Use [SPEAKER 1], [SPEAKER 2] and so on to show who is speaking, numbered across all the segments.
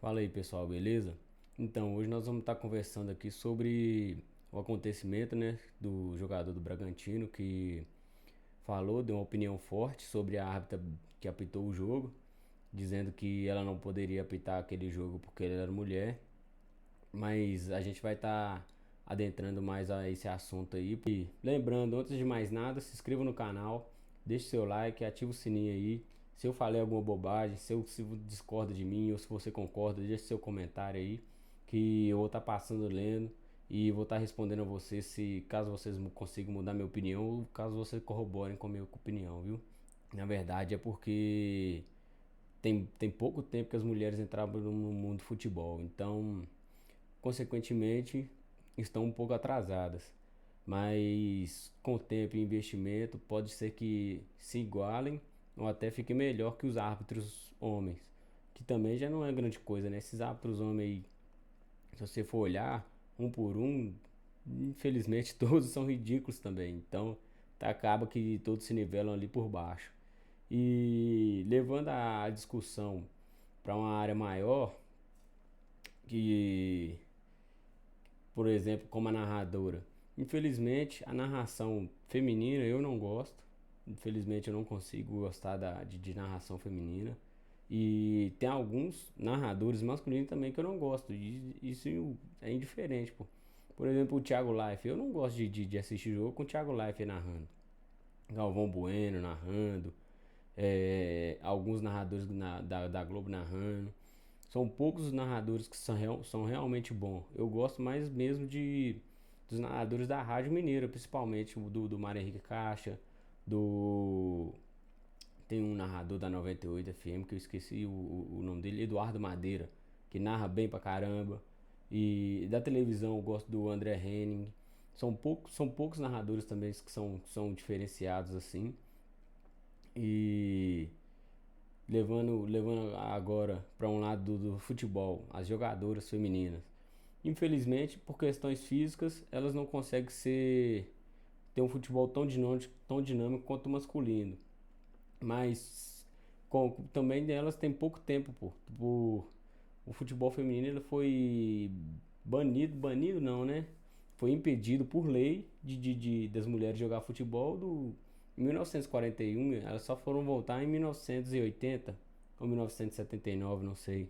[SPEAKER 1] Fala aí pessoal, beleza? Então, hoje nós vamos estar conversando aqui sobre o acontecimento, né, do jogador do Bragantino que falou, deu uma opinião forte sobre a árbitra que apitou o jogo, dizendo que ela não poderia apitar aquele jogo porque ela era mulher, mas a gente vai estar adentrando mais a esse assunto aí. E lembrando, antes de mais nada, se inscreva no canal, deixe seu like, ative o sininho aí. Se eu falei alguma bobagem, se discorda de mim ou se você concorda, deixe seu comentário aí, que eu vou estar passando lendo e vou estar respondendo a vocês se caso vocês consigam mudar minha opinião ou caso vocês corroborem com a minha opinião, viu? Na verdade é porque tem pouco tempo que as mulheres entraram no mundo do futebol, então consequentemente estão um pouco atrasadas. Mas com o tempo e investimento pode ser que se igualem ou até fiquem melhor que os árbitros homens, que também já não é grande coisa, né? Esses árbitros homens aí, se você for olhar um por um, infelizmente todos são ridículos também. Então acaba que todos se nivelam ali por baixo. E levando a discussão para uma área maior, que por exemplo, como a narradora. Infelizmente, a narração feminina eu não gosto. Infelizmente, eu não consigo gostar de narração feminina. E tem alguns narradores masculinos também que eu não gosto. E isso é indiferente, pô. Por exemplo, o Thiago Life. Eu não gosto de assistir jogo com o Thiago Life narrando. Galvão Bueno narrando. Alguns narradores da Globo narrando. São poucos os narradores que são realmente bons. Eu gosto mais mesmo dos narradores da Rádio Mineira, principalmente do Mário Henrique Caixa, do. Tem um narrador da 98 FM que eu esqueci o nome dele, Eduardo Madeira, que narra bem pra caramba. E da televisão eu gosto do André Henning. São poucos narradores também que são diferenciados assim. E levando agora para um lado do futebol, as jogadoras femininas. Infelizmente, por questões físicas, elas não conseguem ter um futebol tão dinâmico quanto o masculino. Mas também elas têm pouco tempo, o futebol feminino ele foi banido não, né? Foi impedido por lei das mulheres jogar futebol em 1941. Elas só foram voltar em 1980 ou 1979, não sei.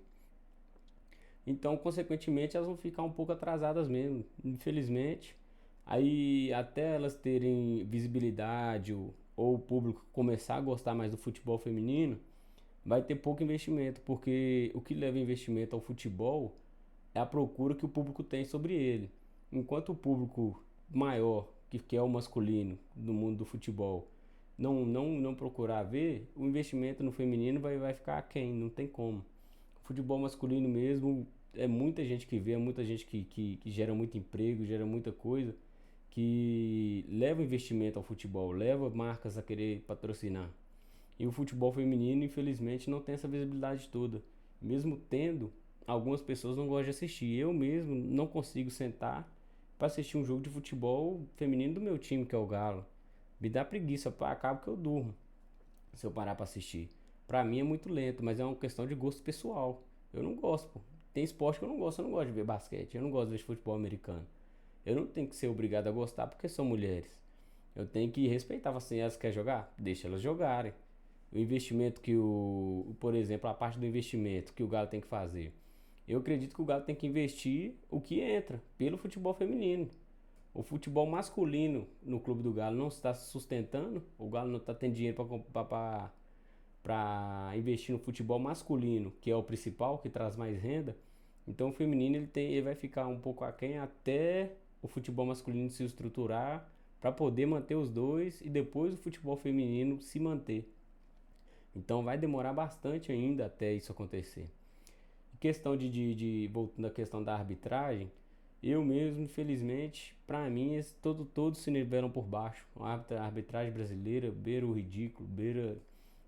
[SPEAKER 1] Então, consequentemente, elas vão ficar um pouco atrasadas mesmo, infelizmente. Aí, até elas terem visibilidade ou o público começar a gostar mais do futebol feminino, vai ter pouco investimento, porque o que leva investimento ao futebol é a procura que o público tem sobre ele. Enquanto o público maior, que é o masculino do mundo do futebol, não procurar ver, o investimento no feminino vai ficar aquém, não tem como. O futebol masculino mesmo, é muita gente que vê, é muita gente que gera muito emprego, gera muita coisa, que leva investimento ao futebol, leva marcas a querer patrocinar. E o futebol feminino, infelizmente, não tem essa visibilidade toda. Mesmo tendo, algumas pessoas não gostam de assistir. Eu mesmo não consigo sentar para assistir um jogo de futebol feminino do meu time, que é o Galo. Me dá preguiça, acaba que eu durmo se eu parar para assistir. Para mim é muito lento, mas é uma questão de gosto pessoal. Eu não gosto, pô. Tem esporte que eu não gosto. Eu não gosto de ver basquete, eu não gosto de ver futebol americano. Eu não tenho que ser obrigado a gostar porque são mulheres. Eu tenho que respeitar. Assim, elas querem jogar? Deixa elas jogarem. O investimento por exemplo, a parte do investimento que o Galo tem que fazer. Eu acredito que o Galo tem que investir o que entra pelo futebol feminino. O futebol masculino no clube do Galo não está se sustentando. O Galo não está tendo dinheiro para investir no futebol masculino, que é o principal, que traz mais renda. Então o feminino ele vai ficar um pouco aquém até o futebol masculino se estruturar para poder manter os dois e depois o futebol feminino se manter. Então vai demorar bastante ainda até isso acontecer. Questão voltando à questão da arbitragem, eu mesmo, infelizmente, para mim, todos se nivelam por baixo. A arbitragem brasileira beira o ridículo, beira.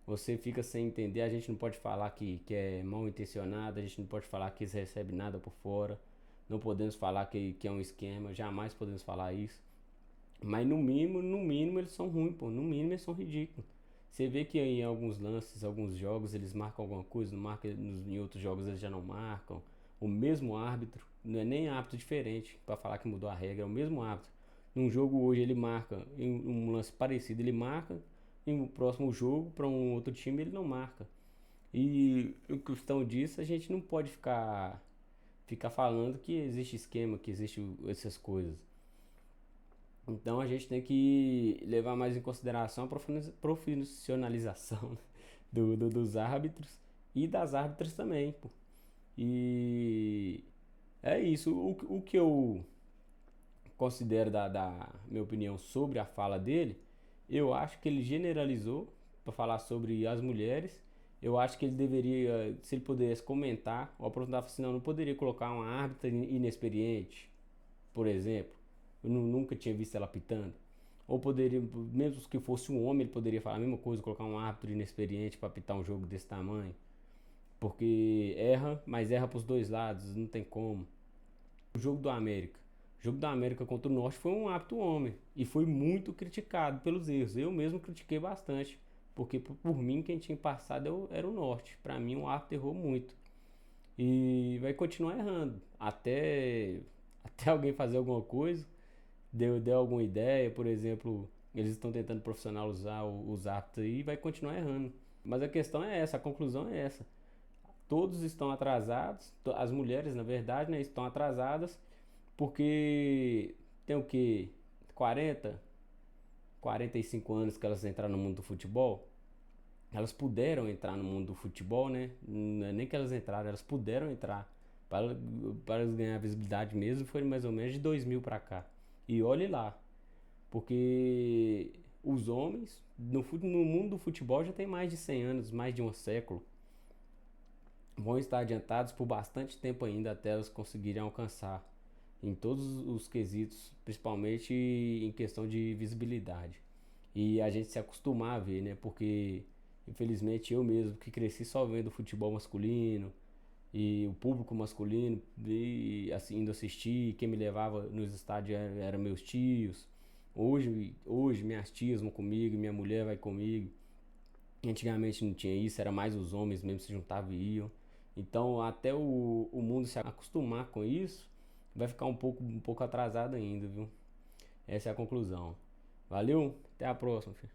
[SPEAKER 1] Você fica sem entender. A gente não pode falar que é mal intencionado, a gente não pode falar que eles recebem nada por fora, não podemos falar que é um esquema, jamais podemos falar isso. Mas no mínimo eles são ruins, pô. No mínimo eles são ridículos. Você vê que em alguns lances, alguns jogos, eles marcam alguma coisa, não marca, em outros jogos eles já não marcam. O mesmo árbitro, não é nem árbitro diferente para falar que mudou a regra, é o mesmo árbitro. Num jogo hoje ele marca, em um lance parecido ele marca, em um próximo jogo para um outro time ele não marca. E em questão disso, a gente não pode ficar falando que existe esquema, que existe essas coisas. Então a gente tem que levar mais em consideração a profissionalização dos árbitros e das árbitras também, pô. E é isso. O que eu considero da minha opinião sobre a fala dele, eu acho que ele generalizou para falar sobre as mulheres. Eu acho que ele deveria, se ele pudesse comentar ou aprofundar, assim, não poderia colocar uma árbitra inexperiente, por exemplo. Eu nunca tinha visto ela pitando. Ou poderia, mesmo que fosse um homem, ele poderia falar a mesma coisa, colocar um árbitro inexperiente para pitar um jogo desse tamanho. Porque erra, mas erra pros dois lados, não tem como. O jogo do América. O jogo da América contra o Norte foi um árbitro homem. E foi muito criticado pelos erros. Eu mesmo critiquei bastante. Porque por mim quem tinha passado era o Norte. Para mim o árbitro errou muito. E vai continuar errando. Até alguém fazer alguma coisa. Deu alguma ideia, por exemplo, eles estão tentando profissionalizar os árbitros aí e vai continuar errando. Mas a questão é essa, a conclusão é essa. Todos estão atrasados, as mulheres, na verdade, né, estão atrasadas porque tem o que? 45 anos que elas entraram no mundo do futebol. Elas puderam entrar no mundo do futebol, né? Não é nem que elas entraram, elas puderam entrar. Para, para elas ganhar visibilidade mesmo, foi mais ou menos de 2000 para cá. E olhe lá, porque os homens no mundo do futebol já tem mais de 100 anos, mais de um século. Vão estar adiantados por bastante tempo ainda até elas conseguirem alcançar em todos os quesitos, principalmente em questão de visibilidade. E a gente se acostumar a ver, né? Porque infelizmente eu mesmo que cresci só vendo futebol masculino e o público masculino e assim indo assistir, quem me levava nos estádios eram meus tios. Hoje minhas tias vão comigo, minha mulher vai comigo. Antigamente não tinha isso, era mais os homens mesmo se juntavam e iam. Então até o mundo se acostumar com isso, vai ficar um pouco atrasado ainda, viu? Essa é a conclusão. Valeu, até a próxima, filho.